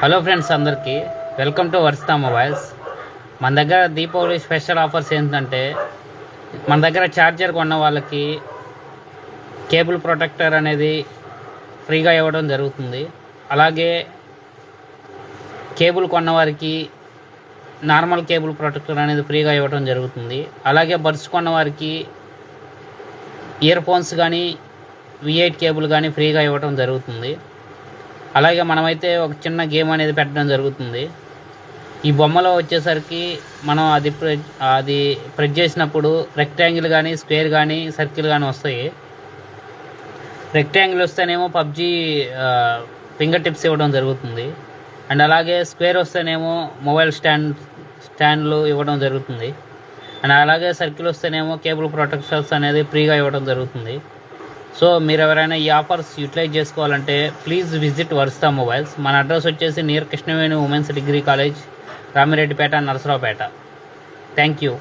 Hello friends, అందరికీ welcome to Varshita mobiles. మన దగ్గర దీపావళి స్పెషల్ ఆఫర్స్ ఏంటంటే, మన దగ్గర ఛార్జర్ కొన్న వాళ్ళకి కేబుల్ ప్రొటెక్టర్ అనేది ఫ్రీగా ఇవ్వడం జరుగుతుంది. అలాగే కేబుల్ కొన్న వారికి నార్మల్ కేబుల్ ప్రొటెక్టర్ అనేది ఫ్రీగా ఇవ్వడం జరుగుతుంది. అలాగే బడ్స్ కొన్న వారికి ఇయర్ ఫోన్స్ కానీ V8 కేబుల్ కానీ ఫ్రీగా ఇవ్వడం జరుగుతుంది. అలాగే మనమైతే ఒక చిన్న గేమ్ అనేది పెట్టడం జరుగుతుంది. ఈ బొమ్మలో వచ్చేసరికి మనం అది ప్రెస్ చేసినప్పుడు రెక్టాంగిల్ కానీ స్క్వేర్ కానీ సర్కిల్ కానీ వస్తాయి. రెక్టాంగిల్ వస్తేనేమో పబ్జీ ఫింగర్ టిప్స్ ఇవ్వడం జరుగుతుంది. అండ్ అలాగే స్క్వేర్ వస్తేనేమో మొబైల్ స్టాండ్లు ఇవ్వడం జరుగుతుంది. అండ్ అలాగే సర్కిల్ వస్తేనేమో కేబుల్ ప్రొటెక్షన్స్ అనేది ఫ్రీగా ఇవ్వడం జరుగుతుంది. సో మీరు ఎవరైనా ఈ ఆఫర్స్ యూటిలైజ్ చేసుకోవాలంటే ప్లీజ్ విజిట్ వర్షిత మొబైల్స్. మన అడ్రస్ వచ్చేసి near Krishnaveni women's degree college, Ramireddipeta, Narasaraopet. Thank you.